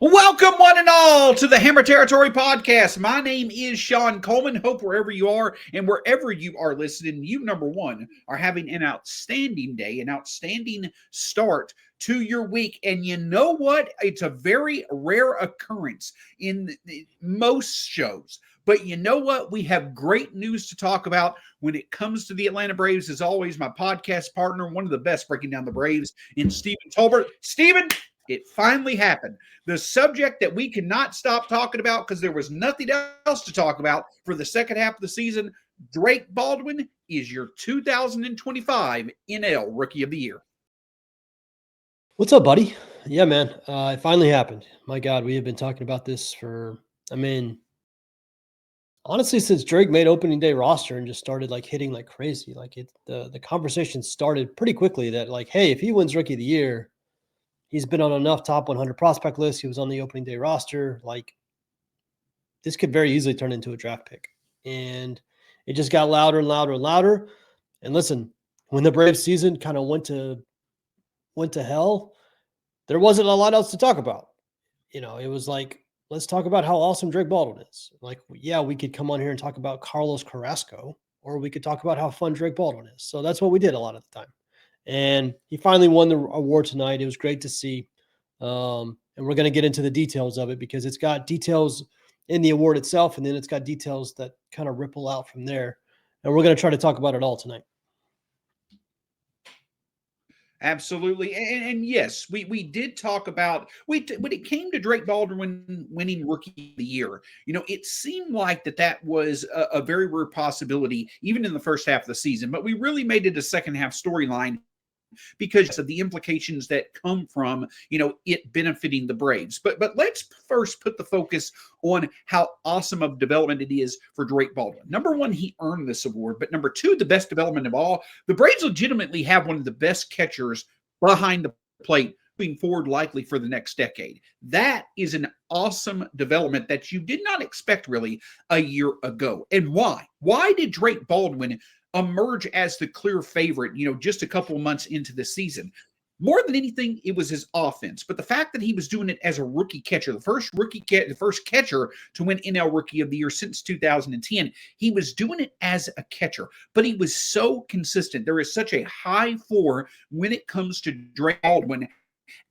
Welcome, one and all, to the Hammer Territory Podcast. My name is Shawn Coleman. Hope wherever you are and wherever you are listening, you, number one, are having an outstanding day, an outstanding start to your week. And you know what? It's a very rare occurrence in most shows. But you know what? We have great news to talk about when it comes to the Atlanta Braves. As always, my podcast partner, one of the best breaking down the Braves, in Stephen Tolbert. Stephen, it finally happened. The subject that we cannot stop talking about because there was nothing else to talk about for the second half of the season. Drake Baldwin is your 2025 NL Rookie of the Year. What's up, buddy? Yeah, man. It finally happened. My God, we have been talking about this for, honestly, since Drake made opening day roster and just started hitting like crazy. The conversation started pretty quickly that hey, if he wins Rookie of the Year, he's been on enough top 100 prospect lists. He was on the opening day roster. This could very easily turn into a draft pick. And it just got louder and louder and louder. And listen, when the Braves season kind of went to hell, there wasn't a lot else to talk about. It was let's talk about how awesome Drake Baldwin is. Yeah, we could come on here and talk about Carlos Carrasco, or we could talk about how fun Drake Baldwin is. So that's what we did a lot of the time. And he finally won the award tonight. It was great to see. And we're going to get into the details of it because it's got details in the award itself, and then it's got details that kind of ripple out from there. And we're going to try to talk about it all tonight. Absolutely. And yes, we did talk about when it came to Drake Baldwin winning Rookie of the Year. It seemed like that was a very rare possibility, even in the first half of the season. But we really made it a second half storyline because of the implications that come from, it benefiting the Braves. But let's first put the focus on how awesome of development it is for Drake Baldwin. Number one, he earned this award. But number two, the best development of all, the Braves legitimately have one of the best catchers behind the plate moving forward, likely for the next decade. That is an awesome development that you did not expect really a year ago. And why? Why did Drake Baldwin emerge as the clear favorite, just a couple of months into the season? More than anything, it was his offense. But the fact that he was doing it as a rookie catcher, the first catcher to win NL Rookie of the Year since 2010, he was doing it as a catcher. But he was so consistent. There is such a high floor when it comes to Drake Baldwin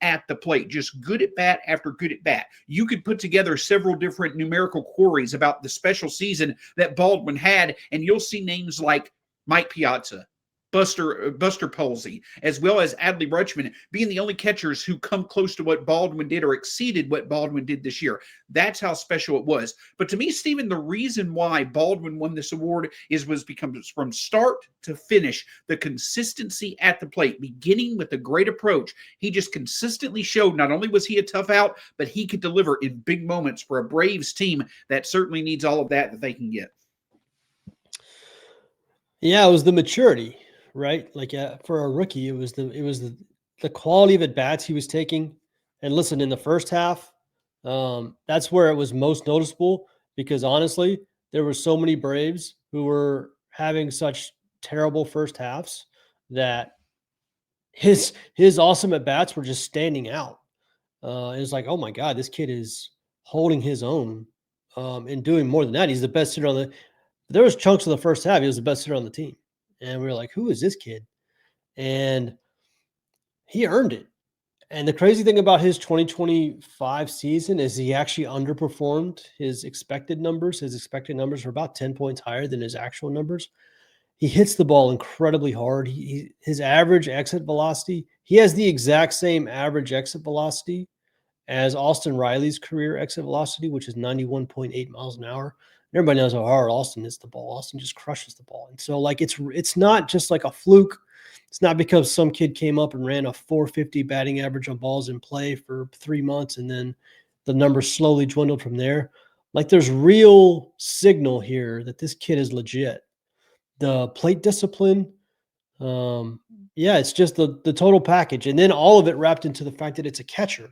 at the plate, just good at bat after good at bat. You could put together several different numerical queries about the special season that Baldwin had, and you'll see names like Mike Piazza, Buster Posey, as well as Adley Rutschman being the only catchers who come close to what Baldwin did or exceeded what Baldwin did this year. That's how special it was. But to me, Stephen, the reason why Baldwin won this award was because from start to finish, the consistency at the plate, beginning with a great approach. He just consistently showed not only was he a tough out, but he could deliver in big moments for a Braves team that certainly needs all of that they can get. Yeah, it was the maturity, right? For a rookie, it was the quality of at bats he was taking. And listen, in the first half, that's where it was most noticeable because honestly, there were so many Braves who were having such terrible first halves that his awesome at bats were just standing out. It was like, oh my God, this kid is holding his own and doing more than that. He's the best hitter on the. There was chunks of the first half. He was the best hitter on the team. And we were like, who is this kid? And he earned it. And the crazy thing about his 2025 season is he actually underperformed his expected numbers. His expected numbers were about 10 points higher than his actual numbers. He hits the ball incredibly hard. His average exit velocity, he has the exact same average exit velocity as Austin Riley's career exit velocity, which is 91.8 miles an hour. Everybody knows how hard Austin hits the ball. Austin just crushes the ball. And so it's not just like a fluke. It's not because some kid came up and ran a 450 batting average on balls in play for 3 months and then the numbers slowly dwindled from there. There's real signal here that this kid is legit. The plate discipline, it's just the total package. And then all of it wrapped into the fact that it's a catcher.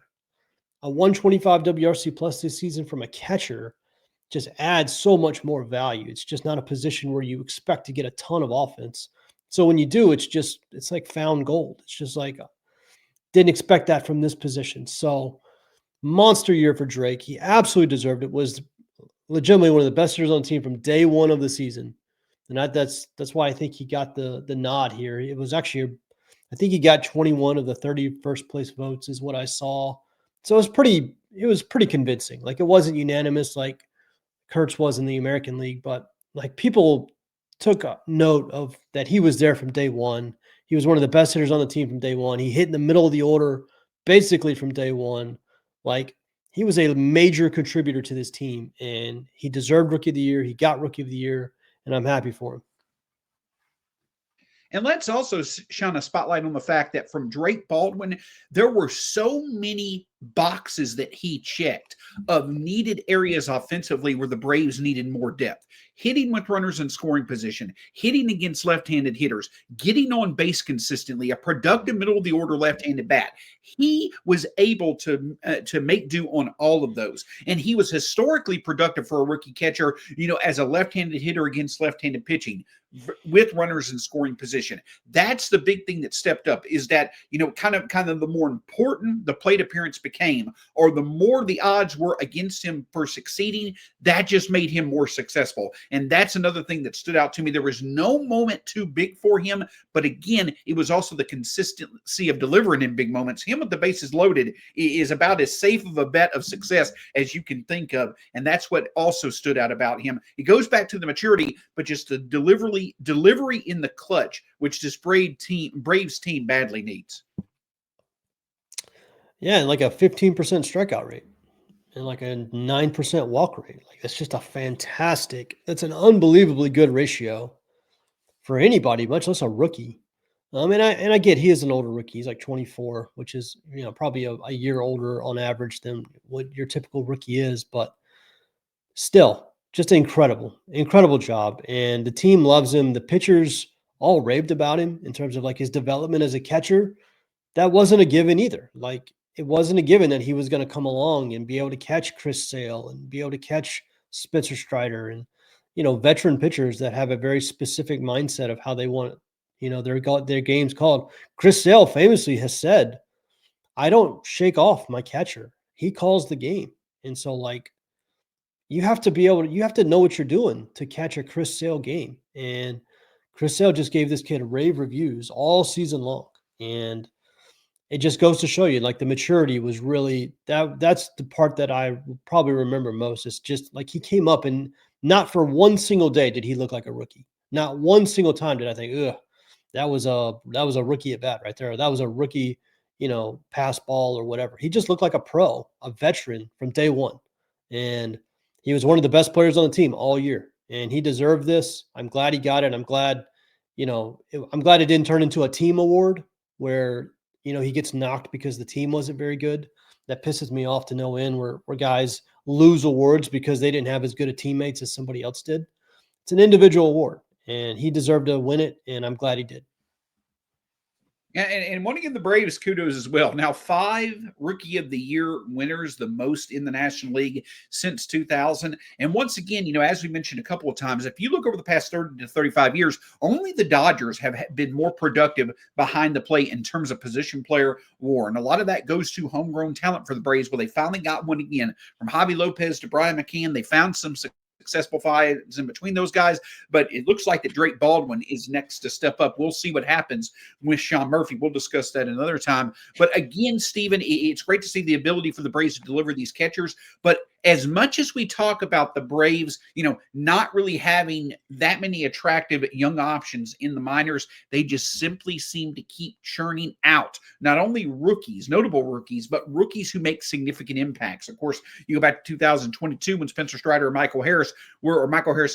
A 125 WRC plus this season from a catcher just adds so much more value. It's just not a position where you expect to get a ton of offense. So when you do, it's like found gold. It's just didn't expect that from this position. So Monster year for Drake. He absolutely deserved it. Was legitimately one of the best hitters on the team from day one of the season. And that's why I think he got the nod here. It was actually, I think he got 21 of the 31st place votes is what I saw. So it was pretty convincing. Like it wasn't unanimous like Kurtz was in the American League, but like people took a note of that he was there from day one. He was one of the best hitters on the team from day one. He hit in the middle of the order basically from day one. Like he was a major contributor to this team, and he deserved Rookie of the Year. He got Rookie of the Year, and I'm happy for him. And let's also shine a spotlight on the fact that from Drake Baldwin, there were so many boxes that he checked of needed areas offensively where the Braves needed more depth. Hitting with runners in scoring position, hitting against left-handed hitters, getting on base consistently, a productive middle of the order left-handed bat. He was able to make do on all of those, and he was historically productive for a rookie catcher. As a left-handed hitter against left-handed pitching with runners in scoring position. That's the big thing that stepped up. Is that kind of the more important the plate appearance became, or the more the odds were against him for succeeding, that just made him more successful. And that's another thing that stood out to me. There was no moment too big for him, but again, it was also the consistency of delivering in big moments. Him with the bases loaded is about as safe of a bet of success as you can think of, and that's what also stood out about him. It goes back to the maturity, but just the delivery in the clutch, which this Braves team badly needs. Yeah, and like a 15% strikeout rate and like a 9% walk rate. Like that's an unbelievably good ratio for anybody, much less a rookie. And I get he is an older rookie. He's like 24, which is probably a year older on average than what your typical rookie is, but still just incredible job. And the team loves him. The pitchers all raved about him in terms of like his development as a catcher. That wasn't a given either. Like it wasn't a given that he was going to come along and be able to catch Chris Sale and be able to catch Spencer Strider and veteran pitchers that have a very specific mindset of how they want their games called. Chris Sale famously has said, "I don't shake off my catcher. He calls the game." And so like you have to know what you're doing to catch a Chris Sale game. And Chris Sale just gave this kid rave reviews all season long. And it just goes to show you like the maturity was really that's the part that I probably remember most. It's just like he came up and not for one single day did he look like a rookie. Not one single time did I think, ugh, that was a rookie at bat right there. That was a rookie, pass ball or whatever. He just looked like a pro, a veteran from day one. And he was one of the best players on the team all year. And he deserved this. I'm glad he got it. I'm glad it didn't turn into a team award where he gets knocked because the team wasn't very good. That pisses me off to no end where guys lose awards because they didn't have as good a teammates as somebody else did. It's an individual award, and he deserved to win it, and I'm glad he did. And want to give the Braves kudos as well. Now, 5 Rookie of the Year winners, the most in the National League since 2000. And once again, as we mentioned a couple of times, if you look over the past 30 to 35 years, only the Dodgers have been more productive behind the plate in terms of position player war. And a lot of that goes to homegrown talent for the Braves, where they finally got one again. From Javi Lopez to Brian McCann, they found some successful fights in between those guys, but it looks like that Drake Baldwin is next to step up. We'll see what happens with Sean Murphy. We'll discuss that another time. But again, Stephen, it's great to see the ability for the Braves to deliver these catchers. But as much as we talk about the Braves, not really having that many attractive young options in the minors, they just simply seem to keep churning out not only rookies, notable rookies, but rookies who make significant impacts. Of course, you go back to 2022 when Spencer Strider and Michael Harris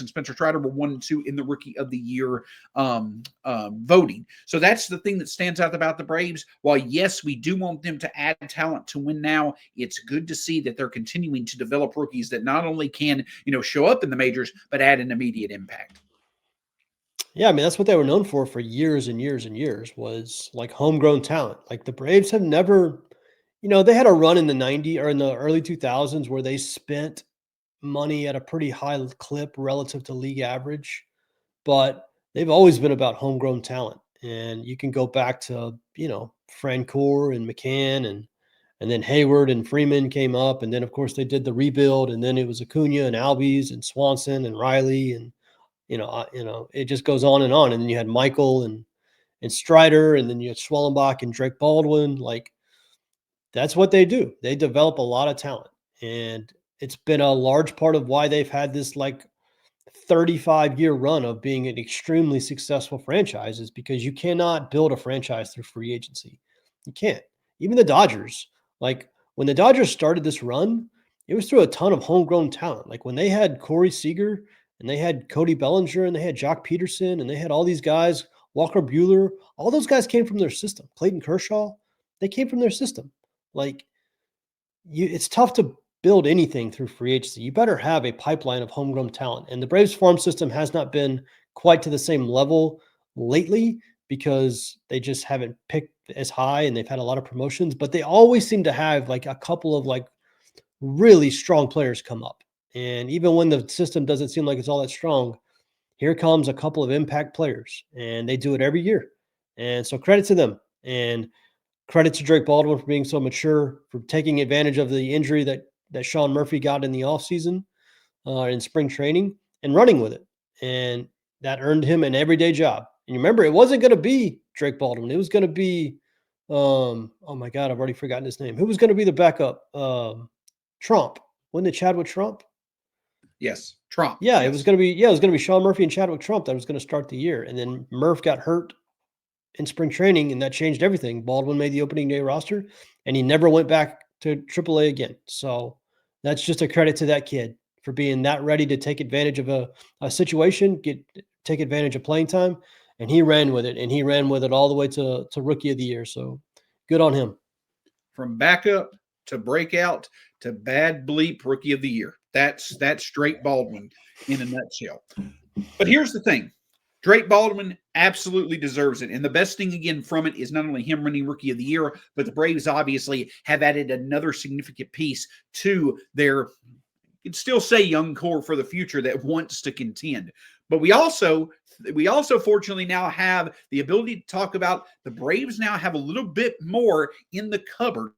and Spencer Strider were 1 and 2 in the Rookie of the Year voting. So that's the thing that stands out about the Braves. While yes, we do want them to add talent to win now, it's good to see that they're continuing to develop rookies that not only can, show up in the majors, but add an immediate impact. Yeah, I mean, that's what they were known for years and years and years was like homegrown talent. Like the Braves have never, they had a run in the 90s or in the early 2000s where they spent money at a pretty high clip relative to league average, but they've always been about homegrown talent. And you can go back to, Francoeur and McCann and And then Hayward and Freeman came up. And then, of course, they did the rebuild. And then it was Acuna and Albies and Swanson and Riley. And, it just goes on. And then you had Michael and Strider. And then you had Schwellenbach and Drake Baldwin. Like, that's what they do. They develop a lot of talent. And it's been a large part of why they've had this like 35-year run of being an extremely successful franchise, is because you cannot build a franchise through free agency. You can't. Even the Dodgers, like when the Dodgers started this run, it was through a ton of homegrown talent. Like when they had Corey Seager and they had Cody Bellinger and they had Jock Peterson and they had all these guys, Walker Buehler, all those guys came from their system. Clayton Kershaw, they came from their system. Like it's tough to build anything through free agency. You better have a pipeline of homegrown talent. And the Braves farm system has not been quite to the same level lately because they just haven't picked as high and they've had a lot of promotions, but they always seem to have like a couple of like really strong players come up. And even when the system doesn't seem like it's all that strong, here comes a couple of impact players, and they do it every year. And so credit to them. And credit to Drake Baldwin for being so mature, for taking advantage of the injury that Sean Murphy got in the offseason in spring training and running with it. And that earned him an everyday job. And you remember, it wasn't going to be Drake Baldwin. It was going to be, oh my God, I've already forgotten his name. Who was going to be the backup? Trump. Wasn't it Chadwick Trump? Yes, Trump. Yeah, yes. it was going to be Sean Murphy and Chadwick Trump that was going to start the year. And then Murph got hurt in spring training, and that changed everything. Baldwin made the opening day roster, and he never went back to AAA again. So that's just a credit to that kid for being that ready to take advantage of a situation, take advantage of playing time, and he ran with it, and he ran with it all the way to Rookie of the Year. So good on him. From backup to breakout to bad bleep Rookie of the Year. That's Drake Baldwin in a nutshell. But here's the thing. Drake Baldwin absolutely deserves it. And the best thing, again, from it is not only him winning Rookie of the Year, but the Braves obviously have added another significant piece to their, you could still say, young core for the future that wants to contend. But we also fortunately now have the ability to talk about the Braves now have a little bit more in the cupboard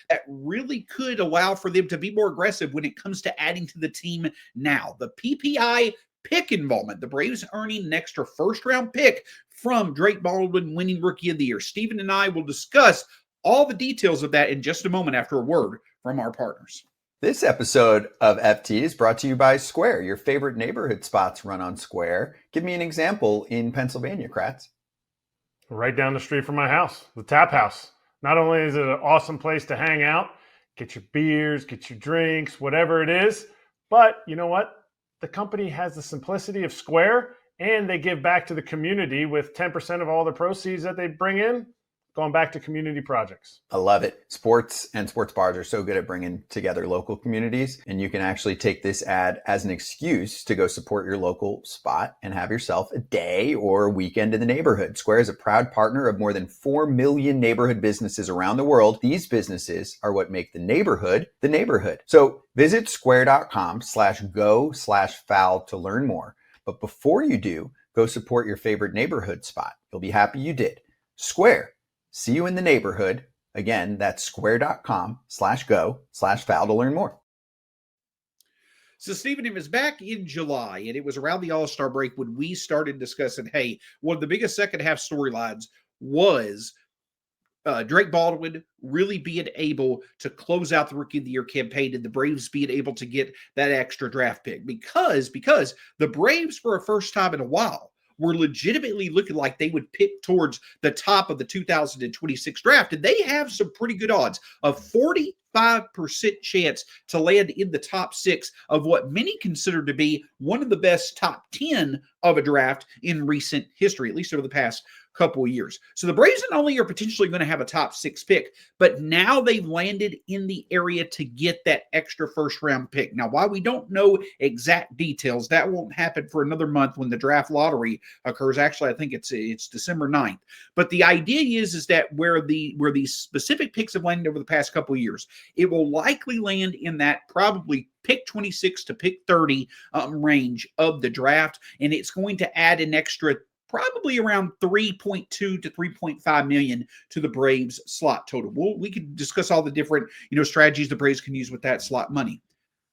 that really could allow for them to be more aggressive when it comes to adding to the team now. The PPI pick involvement. The Braves earning an extra first-round pick from Drake Baldwin winning Rookie of the Year. Stephen and I will discuss all the details of that in just a moment after a word from our partners. This episode of FT is brought to you by Square. Your favorite neighborhood spots run on Square. Give me an example in Pennsylvania, Kratz. Right down the street from my house, the Tap House. Not only is it an awesome place to hang out, get your beers, get your drinks, whatever it is, but you know what? The company has the simplicity of Square, and they give back to the community with 10% of all the proceeds that they bring in going back to community projects. I love it. Sports and sports bars are so good at bringing together local communities, and you can actually take this ad as an excuse to go support your local spot and have yourself a day or a weekend in the neighborhood. Square is a proud partner of more than 4 million neighborhood businesses around the world. These businesses are what make the neighborhood the neighborhood. So visit square.com/go/foul to learn more. But before you do, go support your favorite neighborhood spot. You'll be happy you did. Square. See you in the neighborhood. Again, that's square.com/go/foul to learn more. So, Stephen, it was back in July, and it was around the All-Star break when we started discussing, hey, one of the biggest second-half storylines was Drake Baldwin really being able to close out the Rookie of the Year campaign and the Braves being able to get that extra draft pick. Because the Braves, for a first time in a while, were legitimately looking like they would pick towards the top of the 2026 draft. And they have some pretty good odds, a 45% chance to land in the top 6 of what many consider to be one of the best top 10 of a draft in recent history, at least over the past couple of years. So the Braves not only are potentially going to have a top 6 pick, but now they've landed in the area to get that extra first round pick. Now, while we don't know exact details, that won't happen for another month when the draft lottery occurs. Actually, I think it's December 9th. But the idea is that where these specific picks have landed over the past couple of years, it will likely land in that probably pick 26 to pick 30 range of the draft, and it's going to add an extra probably around 3.2 to 3.5 million to the Braves slot total. We could discuss all the different, strategies the Braves can use with that slot money.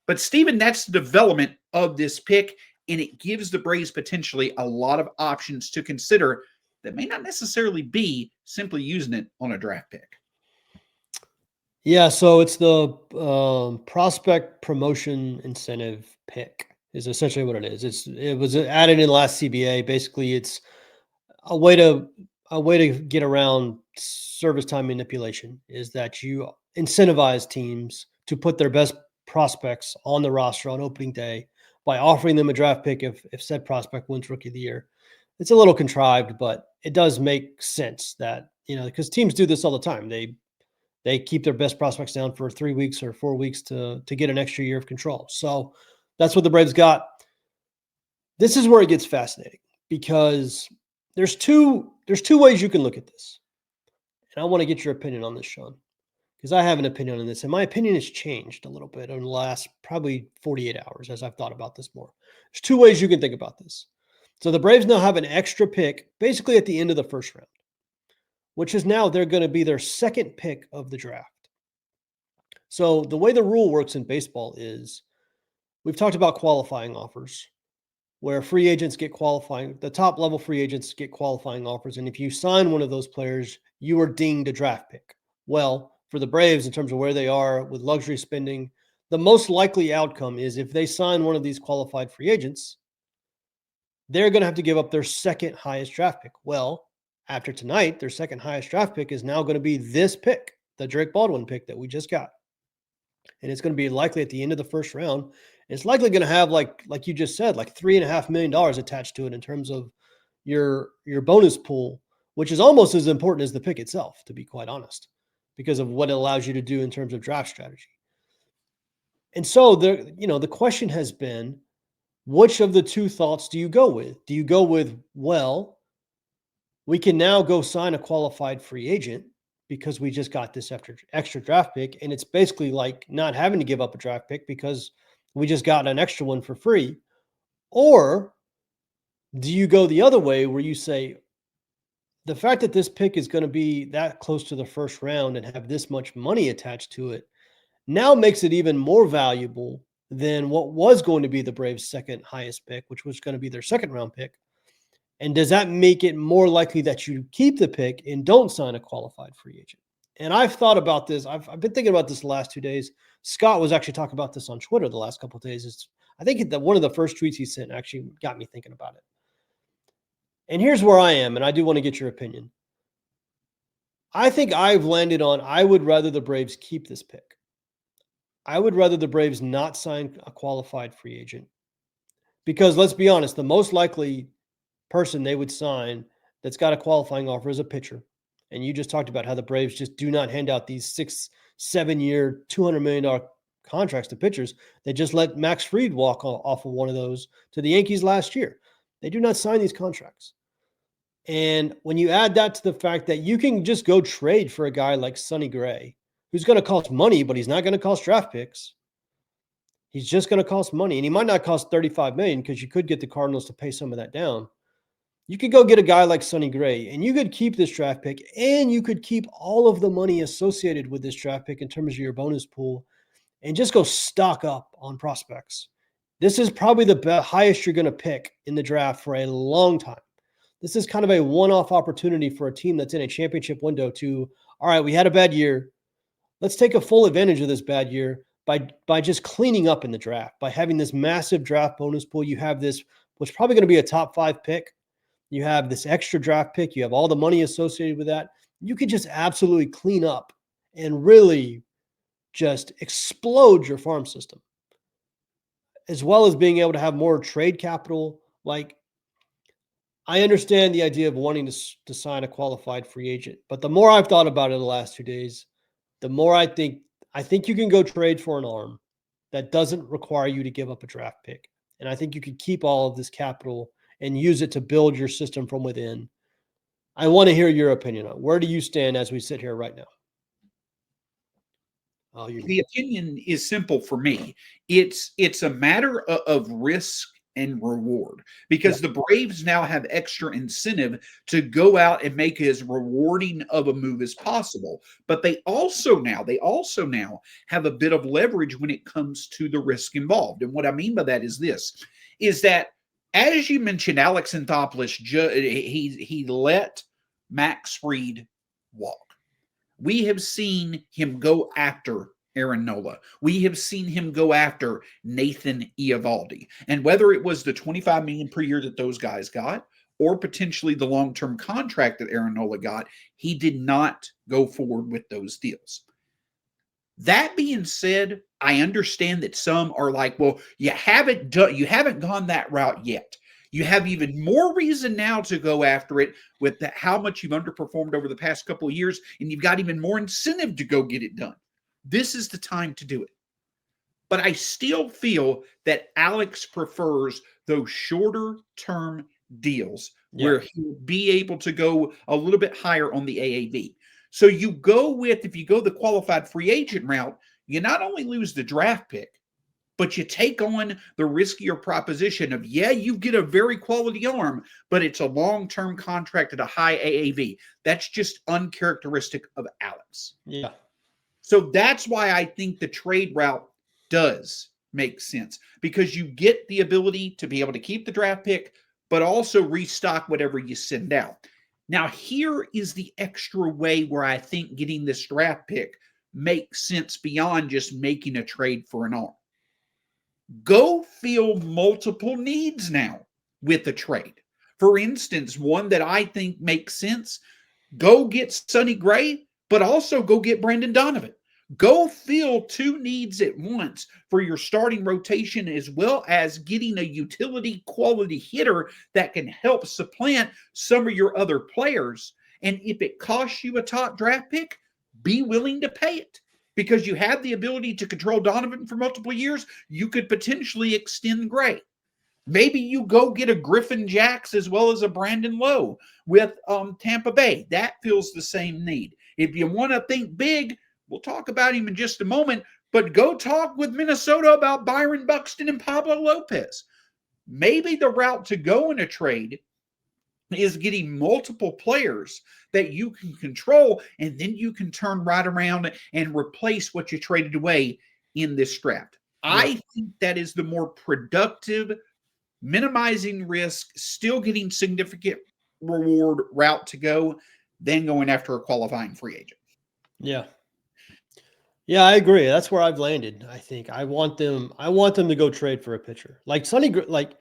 But Steven, that's the development of this pick, and it gives the Braves potentially a lot of options to consider that may not necessarily be simply using it on a draft pick. Yeah, so it's the prospect promotion incentive pick is essentially what it is. It was added in the last CBA. Basically, it's a way to get around service time manipulation is that you incentivize teams to put their best prospects on the roster on opening day by offering them a draft pick if said prospect wins Rookie of the Year. It's a little contrived, but it does make sense that, because teams do this all the time. They keep their best prospects down for 3 weeks or 4 weeks to get an extra year of control. So that's what the Braves got. This is where it gets fascinating because there's two ways you can look at this. And I want to get your opinion on this, Shawn, because I have an opinion on this. And my opinion has changed a little bit in the last probably 48 hours as I've thought about this more. There's two ways you can think about this. So the Braves now have an extra pick basically at the end of the first round, which is now they're going to be their second pick of the draft. So the way the rule works in baseball is we've talked about qualifying offers where free agents get the top level free agents get qualifying offers. And if you sign one of those players, you are dinged a draft pick. Well, for the Braves, in terms of where they are with luxury spending, the most likely outcome is if they sign one of these qualified free agents, they're going to have to give up their second highest draft pick. Well, after tonight, their second highest draft pick is now going to be this pick, the Drake Baldwin pick that we just got. And it's going to be likely at the end of the first round. It's likely going to have, like you just said, like $3.5 million attached to it in terms of your bonus pool, which is almost as important as the pick itself, to be quite honest, because of what it allows you to do in terms of draft strategy. And so the question has been, which of the two thoughts do you go with? Do you go with, well, we can now go sign a qualified free agent because we just got this extra draft pick, and it's basically like not having to give up a draft pick because we just got an extra one for free? Or do you go the other way where you say, the fact that this pick is going to be that close to the first round and have this much money attached to it now makes it even more valuable than what was going to be the Braves' second highest pick, which was going to be their second round pick? And does that make it more likely that you keep the pick and don't sign a qualified free agent? And I've thought about this. I've been thinking about this the last 2 days. Scott was actually talking about this on Twitter the last couple of days. I think that one of the first tweets he sent actually got me thinking about it. And here's where I am, and I do want to get your opinion. I think I've landed on I would rather the Braves keep this pick. I would rather the Braves not sign a qualified free agent. Because let's be honest, the most likely person they would sign that's got a qualifying offer is a pitcher. And you just talked about how the Braves just do not hand out these 6-7 year, $200 million contracts to pitchers. They just let Max Fried walk off of one of those to the Yankees last year. They do not sign these contracts. And when you add that to the fact that you can just go trade for a guy like Sonny Gray, who's going to cost money, but he's not going to cost draft picks. He's just going to cost money. And he might not cost $35 million because you could get the Cardinals to pay some of that down. You could go get a guy like Sonny Gray, and you could keep this draft pick, and you could keep all of the money associated with this draft pick in terms of your bonus pool, and just go stock up on prospects. This is probably the highest you're going to pick in the draft for a long time. This is kind of a one-off opportunity for a team that's in a championship window to, all right, we had a bad year. Let's take a full advantage of this bad year by just cleaning up in the draft, by having this massive draft bonus pool. You have this, what's probably going to be a top 5 pick. You have this extra draft pick. You have all the money associated with that. You could just absolutely clean up and really just explode your farm system, as well as being able to have more trade capital. Like, I understand the idea of wanting to sign a qualified free agent, but the more I've thought about it the last 2 days, the more I think you can go trade for an arm that doesn't require you to give up a draft pick. And I think you could keep all of this capital and use it to build your system from within. I want to hear your opinion on where do you stand as we sit here right now? The opinion is simple for me. It's a matter of risk and reward, because the Braves now have extra incentive to go out and make as rewarding of a move as possible. But they also now have a bit of leverage when it comes to the risk involved. And what I mean by that is this, is that, as you mentioned, Alex Anthopoulos, he let Max Fried walk. We have seen him go after Aaron Nola. We have seen him go after Nathan Eovaldi. And whether it was the $25 million per year that those guys got, or potentially the long-term contract that Aaron Nola got, he did not go forward with those deals. That being said, I understand that some are like, well, you haven't gone that route yet. You have even more reason now to go after it with how much you've underperformed over the past couple of years, and you've got even more incentive to go get it done. This is the time to do it. But I still feel that Alex prefers those shorter term deals where he'll be able to go a little bit higher on the AAV. So if you go the qualified free agent route, you not only lose the draft pick, but you take on the riskier proposition of, you get a very quality arm, but it's a long-term contract at a high AAV. That's just uncharacteristic of Alex. Yeah. So that's why I think the trade route does make sense, because you get the ability to be able to keep the draft pick, but also restock whatever you send out. Now, here is the extra way where I think getting this draft pick makes sense beyond just making a trade for an arm. Go fill multiple needs now with a trade. For instance, one that I think makes sense, go get Sonny Gray, but also go get Brandon Donovan. Go fill two needs at once for your starting rotation, as well as getting a utility quality hitter that can help supplant some of your other players. And if it costs you a top draft pick, be willing to pay it, because you have the ability to control Donovan for multiple years. You could potentially extend Gray. Maybe you go get a Griffin Jax as well as a Brandon Lowe with Tampa Bay. That fills the same need. If you want to think big, we'll talk about him in just a moment, but go talk with Minnesota about Byron Buxton and Pablo Lopez. Maybe the route to go in a trade is getting multiple players that you can control, and then you can turn right around and replace what you traded away in this draft. Yeah. I think that is the more productive, minimizing risk, still getting significant reward route to go than going after a qualifying free agent. Yeah. Yeah, I agree. That's where I've landed. I think I want them to go trade for a pitcher. Like Sonny Gray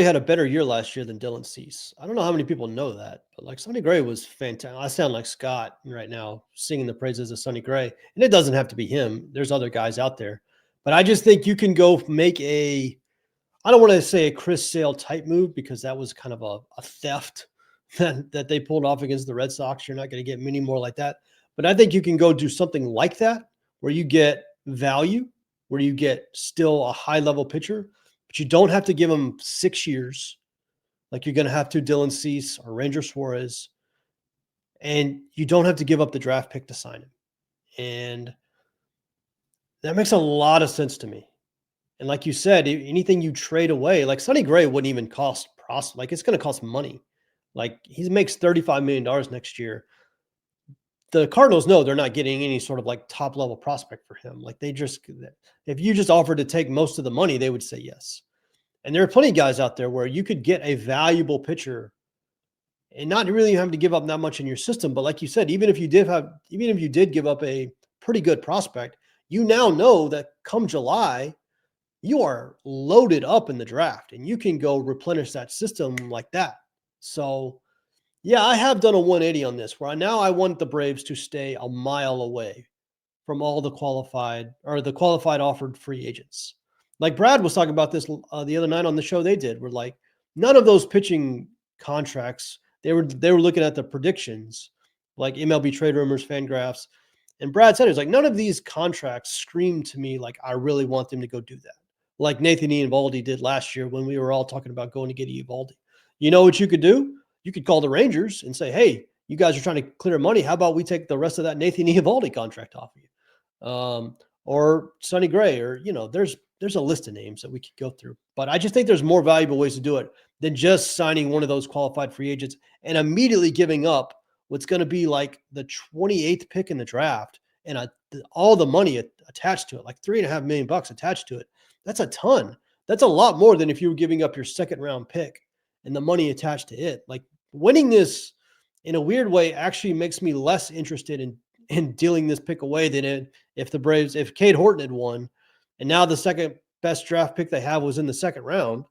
had a better year last year than Dylan Cease. I don't know how many people know that, but like Sonny Gray was fantastic. I sound like Scott right now singing the praises of Sonny Gray, and it doesn't have to be him. There's other guys out there, but I just think you can go make I don't want to say a Chris Sale type move, because that was kind of a theft that they pulled off against the Red Sox. You're not going to get many more like that. But I think you can go do something like that, where you get value, where you get still a high-level pitcher, but you don't have to give him 6 years like you're going to have to Dylan Cease or Ranger Suarez, and you don't have to give up the draft pick to sign him. And that makes a lot of sense to me. And like you said, anything you trade away, like Sonny Gray wouldn't even cost like it's going to cost money. Like he makes $35 million next year. The Cardinals know they're not getting any sort of like top level prospect for him. Like if you just offered to take most of the money, they would say yes. And there are plenty of guys out there where you could get a valuable pitcher and not really having to give up that much in your system. But like you said, even if you did give up a pretty good prospect, you now know that come July, you are loaded up in the draft and you can go replenish that system like that. So yeah, I have done a 180 on this, where I want the Braves to stay a mile away from all the qualified offered free agents. Like Brad was talking about this the other night on the show they did, where like none of those pitching contracts, they were looking at the predictions, like MLB Trade Rumors, Fangraphs, and Brad said it was like none of these contracts scream to me like I really want them to go do that, like Nathan Eovaldi did last year when we were all talking about going to get Eovaldi. You know what you could do? You could call the Rangers and say, hey, you guys are trying to clear money. How about we take the rest of that Nathan Eovaldi contract off of you? Or Sonny Gray, or, there's there's a list of names that we could go through, but I just think there's more valuable ways to do it than just signing one of those qualified free agents and immediately giving up what's going to be like the 28th pick in the draft and all the money attached to it, like $3.5 million attached to it. That's a ton. That's a lot more than if you were giving up your second round pick and the money attached to it. Like winning this in a weird way actually makes me less interested in dealing this pick away than if Cade Horton had won and now the second best draft pick they have was in the second round.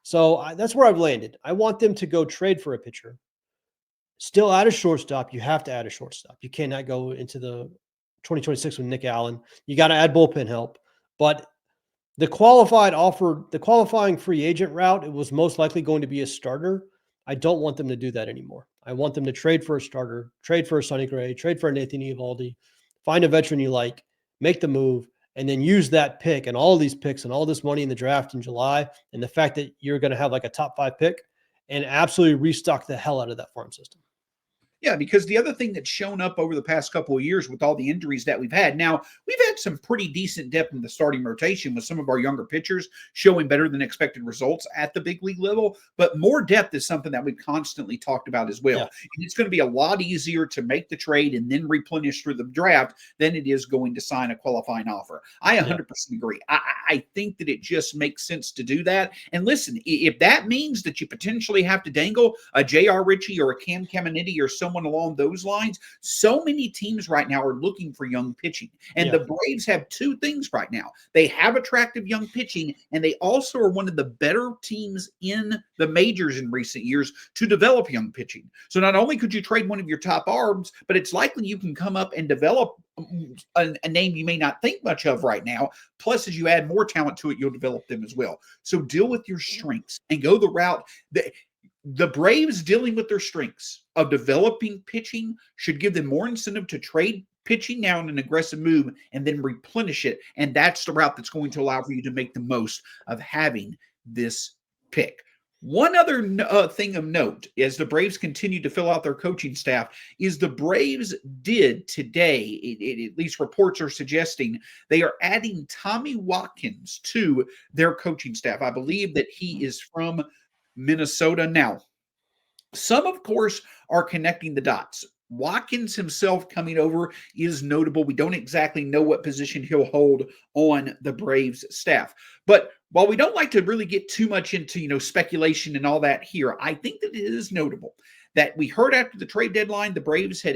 So that's where I've landed. I want them to go trade for a pitcher. Still add a shortstop. You have to add a shortstop. You cannot go into the 2026 with Nick Allen. You got to add bullpen help. But the qualifying free agent route, it was most likely going to be a starter. I don't want them to do that anymore. I want them to trade for a starter, trade for a Sonny Gray, trade for a Nathan Eovaldi, find a veteran you like, make the move, and then use that pick and all these picks and all this money in the draft in July and the fact that you're going to have like a top 5 pick and absolutely restock the hell out of that farm system. Yeah, because the other thing that's shown up over the past couple of years with all the injuries that we've had, now we've had some pretty decent depth in the starting rotation with some of our younger pitchers showing better than expected results at the big league level, but more depth is something that we've constantly talked about as well. Yeah. And it's going to be a lot easier to make the trade and then replenish through the draft than it is going to sign a qualifying offer. I 100% agree. I think that it just makes sense to do that. And listen, if that means that you potentially have to dangle a J.R. Ritchie or a Cam Caminiti or someone along those lines, so many teams right now are looking for young pitching. And the Braves have two things right now. They have attractive young pitching, and they also are one of the better teams in the majors in recent years to develop young pitching. So not only could you trade one of your top arms, but it's likely you can come up and develop a name you may not think much of right now. Plus, as you add more talent to it, you'll develop them as well. So deal with your strengths and go the route that the Braves dealing with their strengths of developing pitching should give them more incentive to trade pitching now in an aggressive move and then replenish it. And that's the route that's going to allow for you to make the most of having this pick. One other thing of note as the Braves continue to fill out their coaching staff is the Braves did today, at least reports are suggesting, they are adding Tommy Watkins to their coaching staff. I believe that he is from Minnesota. Now, some, of course, are connecting the dots. Watkins himself coming over is notable. We don't exactly know what position he'll hold on the Braves staff. But while we don't like to really get too much into, speculation and all that here, I think that it is notable that we heard after the trade deadline, the Braves had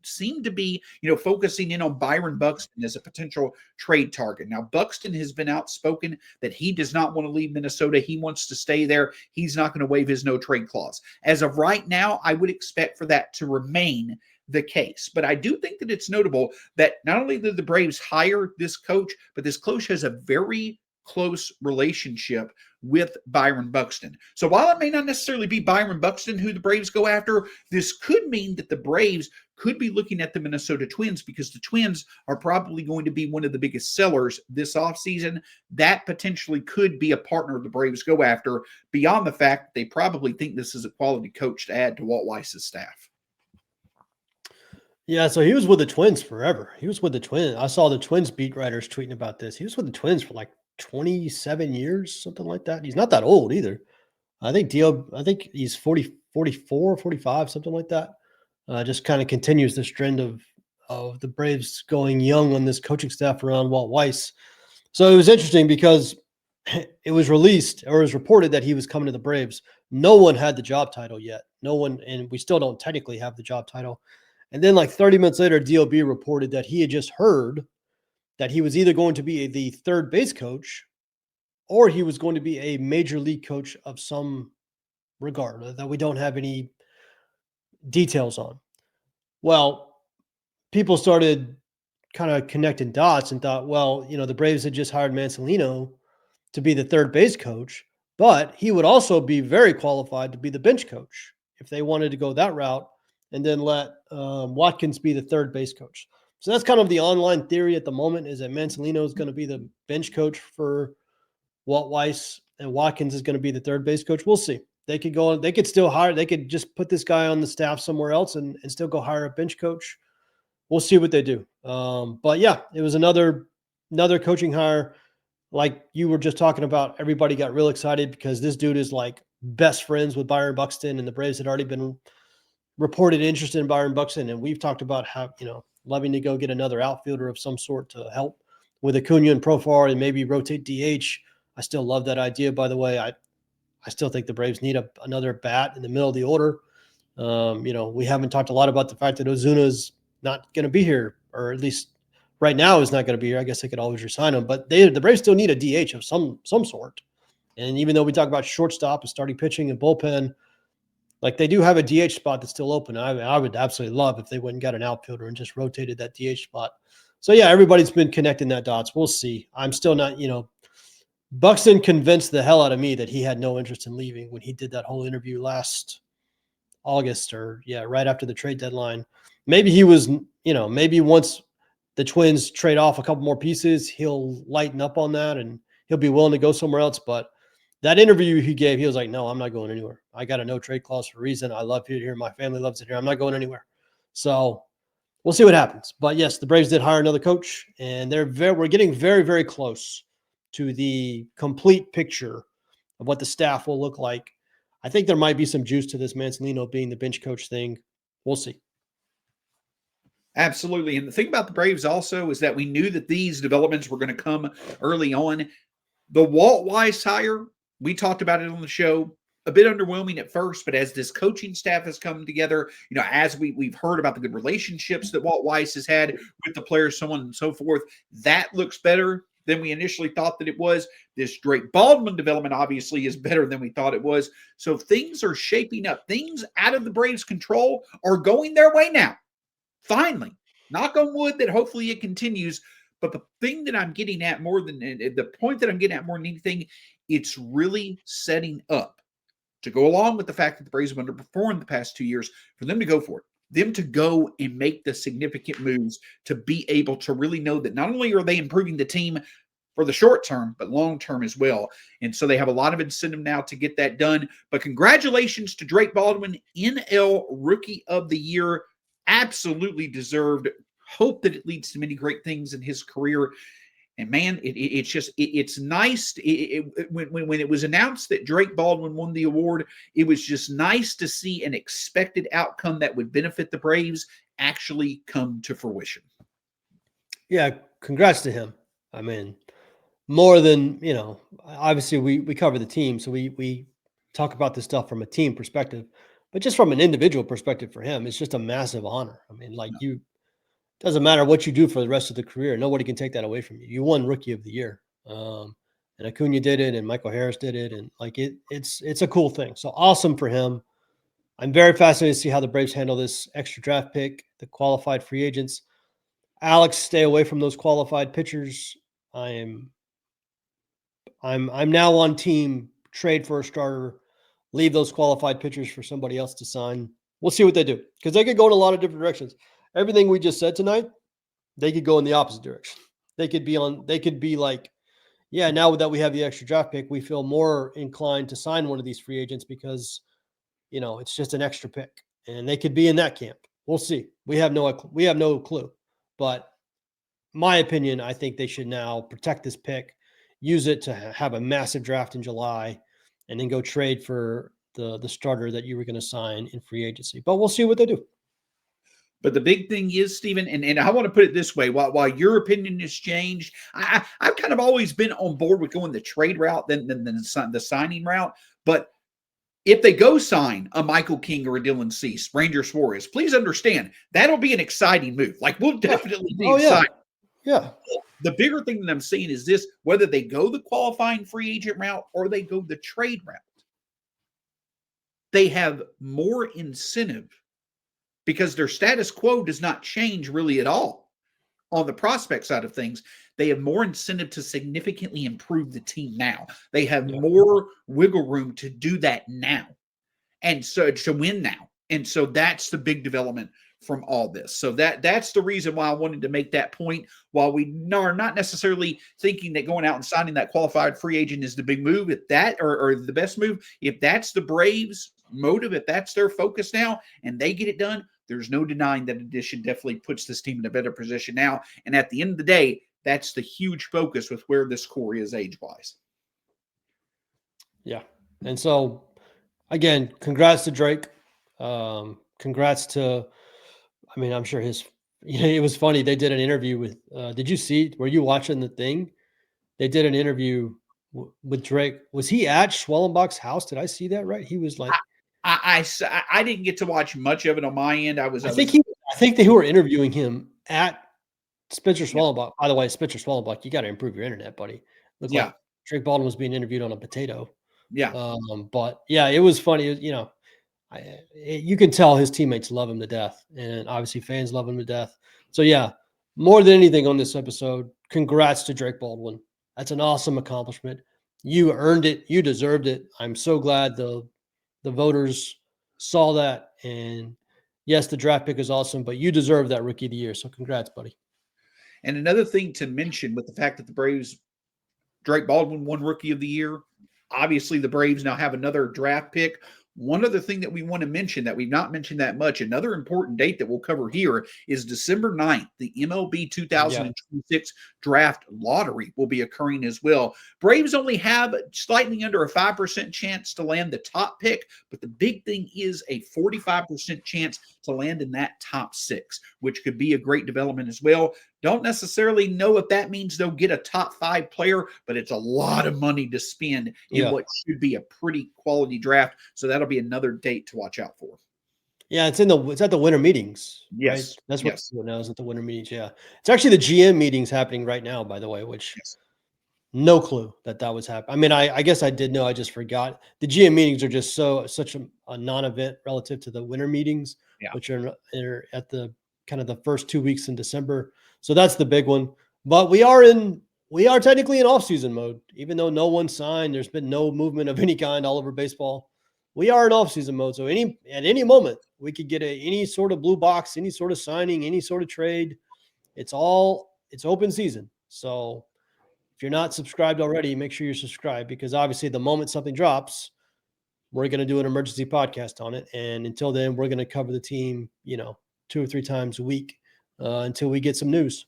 seemed to be, focusing in on Byron Buxton as a potential trade target. Now, Buxton has been outspoken that he does not want to leave Minnesota. He wants to stay there. He's not going to waive his no trade clause. As of right now, I would expect for that to remain the case. But I do think that it's notable that not only did the Braves hire this coach, but this coach has a very close relationship with Byron Buxton. So while it may not necessarily be Byron Buxton who the Braves go after, this could mean that the Braves could be looking at the Minnesota Twins because the Twins are probably going to be one of the biggest sellers this offseason. That potentially could be a partner the Braves go after beyond the fact that they probably think this is a quality coach to add to Walt Weiss's staff. Yeah, so he was with the Twins forever. He was with the Twins. I saw the Twins beat writers tweeting about this. He was with the Twins for like 27 years, something like that. He's not that old either. I think he's 44, 45, something like that. Just kind of continues this trend of the Braves going young on this coaching staff around Walt Weiss. So it was interesting because it was released or it was reported that he was coming to the Braves. No one had the job title yet. No one, and we still don't technically have the job title. And then like 30 minutes later, DLB reported that he had just heard that he was either going to be the third base coach or he was going to be a major league coach of some regard that we don't have any details on. Well, people started kind of connecting dots and thought, well, the Braves had just hired Mancelino to be the third base coach, but he would also be very qualified to be the bench coach if they wanted to go that route and then let Watkins be the third base coach. So that's kind of the online theory at the moment, is that Mancelino is going to be the bench coach for Walt Weiss and Watkins is going to be the third base coach. We'll see. They could still hire, they could just put this guy on the staff somewhere else and still go hire a bench coach. We'll see what they do. But yeah, it was another coaching hire like you were just talking about, everybody got real excited because this dude is like best friends with Byron Buxton, and the Braves had already been reported interest in Byron Buxton. And we've talked about how, loving to go get another outfielder of some sort to help with Acuna and Profar and maybe rotate DH. I still love that idea, by the way. I still think the Braves need another bat in the middle of the order. We haven't talked a lot about the fact that Ozuna's not going to be here, or at least right now is not going to be here. I guess they could always resign him, but the Braves still need a DH of some sort. And even though we talk about shortstop and starting pitching and bullpen, like they do have a DH spot that's still open. I would absolutely love if they went and got an outfielder and just rotated that DH spot. So yeah, everybody's been connecting that dots. We'll see. I'm still not, Buxton convinced the hell out of me that he had no interest in leaving when he did that whole interview last August, or right after the trade deadline. Maybe he was, maybe once the Twins trade off a couple more pieces, he'll lighten up on that and he'll be willing to go somewhere else. But that interview he gave, he was like, no, I'm not going anywhere. I got a no trade clause for a reason. I love it here. My family loves it here. I'm not going anywhere. So we'll see what happens. But yes, the Braves did hire another coach, and we're getting very, very close to the complete picture of what the staff will look like. I think there might be some juice to this Manzanino being the bench coach thing. We'll see. Absolutely. And the thing about the Braves also is that we knew that these developments were going to come early on. The Walt Weiss hire, we talked about it on the show, a bit underwhelming at first, but as this coaching staff has come together, as we've heard about the good relationships that Walt Weiss has had with the players, so on and so forth, that looks better than we initially thought that it was. This Drake Baldwin development obviously is better than we thought it was. So things are shaping up. Things out of the Braves' control are going their way now. Finally, knock on wood that hopefully it continues. But the thing that I'm getting at more than the point that I'm getting at more than anything, it's really setting up to go along with the fact that the Braves have underperformed the past 2 years, for them to go for it, them to go and make the significant moves to be able to really know that not only are they improving the team for the short term, but long term as well. And so they have a lot of incentive now to get that done. But congratulations to Drake Baldwin, NL Rookie of the Year. Absolutely deserved. Hope that it leads to many great things in his career. And man, it's nice. When it was announced that Drake Baldwin won the award, it was just nice to see an expected outcome that would benefit the Braves actually come to fruition. Yeah, congrats to him. I mean, more than, obviously we cover the team, so we talk about this stuff from a team perspective, but just from an individual perspective for him, it's just a massive honor. I mean, doesn't matter what you do for the rest of the career. Nobody can take that away from you. You won Rookie of the Year. And Acuna did it, and Michael Harris did it. And it's a cool thing. So awesome for him. I'm very fascinated to see how the Braves handle this extra draft pick, the qualified free agents. Alex, stay away from those qualified pitchers. I'm now on team trade for a starter, leave those qualified pitchers for somebody else to sign. We'll see what they do, because they could go in a lot of different directions. Everything we just said tonight, they could go in the opposite direction. They could be like, yeah, now that we have the extra draft pick, we feel more inclined to sign one of these free agents because, it's just an extra pick, and they could be in that camp. We'll see. We have no clue, but my opinion, I think they should now protect this pick, use it to have a massive draft in July, and then go trade for the starter that you were going to sign in free agency. But we'll see what they do. But the big thing is, Stephen, and I want to put it this way, while your opinion has changed, I've kind of always been on board with going the trade route than the signing route. But if they go sign a Michael King or a Dylan Cease, Ranger Suarez, please understand that'll be an exciting move. Like, we'll definitely be excited. Yeah. The bigger thing that I'm seeing is this: whether they go the qualifying free agent route or they go the trade route, they have more incentive, because their status quo does not change really at all on the prospect side of things. They have more incentive to significantly improve the team now. They have more wiggle room to do that now, and so to win now. And so that's the big development from all this. So that's the reason why I wanted to make that point. While we are not necessarily thinking that going out and signing that qualified free agent is the big move, if that or the best move, if that's the Braves' motive, if that's their focus now, and they get it done, there's no denying that addition definitely puts this team in a better position now. And at the end of the day, that's the huge focus with where this core is age-wise. Yeah. And so, again, congrats to Drake. Congrats to, I mean, I'm sure it was funny. They did an interview with, did you see, were you watching the thing? They did an interview with Drake. Was he at Schwellenbach's house? Did I see that right? He was like, I didn't get to watch much of it on my end. I think they were interviewing him at Spencer Schwellenbach. By the way, Spencer Schwellenbach, you got to improve your internet, buddy. Looked like Drake Baldwin was being interviewed on a potato. Yeah. But yeah, it was funny. You can tell his teammates love him to death, and obviously fans love him to death. So yeah, more than anything on this episode, congrats to Drake Baldwin. That's an awesome accomplishment. You earned it. You deserved it. I'm so glad the voters saw that. And yes, the draft pick is awesome, but you deserve that Rookie of the Year. So congrats, buddy. And another thing to mention with the fact that the Braves, Drake Baldwin won Rookie of the Year. Obviously, the Braves now have another draft pick. One other thing that we want to mention that we've not mentioned that much, another important date that we'll cover here is December 9th. The MLB 2026 draft lottery will be occurring as well. Braves only have slightly under a 5% chance to land the top pick, but the big thing is a 45% chance to land in that top 6, which could be a great development as well. Don't necessarily know if that means they'll get a top 5 player, but it's a lot of money to spend in what should be a pretty quality draft. So that'll be another date to watch out for. Yeah, it's at the winter meetings. Yes. Right? That's what now is at the winter meetings. Yeah. It's actually the GM meetings happening right now, by the way, which no clue that was happening. I mean, I guess I did know, I just forgot. The GM meetings are just such a non-event relative to the winter meetings, which are at the kind of the first 2 weeks in December. So that's the big one. But we are technically in off-season mode, even though no one signed. There's been no movement of any kind all over baseball. We are in off-season mode. So at any moment, we could get any sort of blue box, any sort of signing, any sort of trade. It's open season. So if you're not subscribed already, make sure you're subscribed, because obviously the moment something drops, we're going to do an emergency podcast on it. And until then, we're going to cover the team, 2 or 3 times a week until we get some news.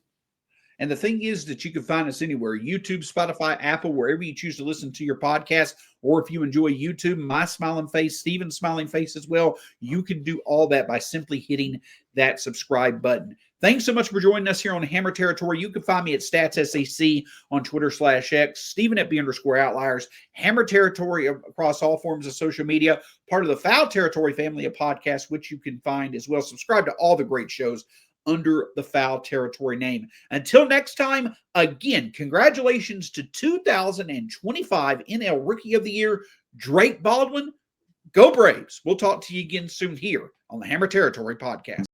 And the thing is that you can find us anywhere: YouTube, Spotify, Apple, wherever you choose to listen to your podcast. Or if you enjoy YouTube, my smiling face, Steven's smiling face as well, you can do all that by simply hitting that subscribe button. Thanks so much for joining us here on Hammer Territory. You can find me at StatsSAC on Twitter/X, Steven at B_Outliers, Hammer Territory across all forms of social media, part of the Foul Territory family of podcasts, which you can find as well. Subscribe to all the great shows under the Foul Territory name. Until next time, again, congratulations to 2025 NL Rookie of the Year, Drake Baldwin. Go Braves. We'll talk to you again soon here on the Hammer Territory podcast.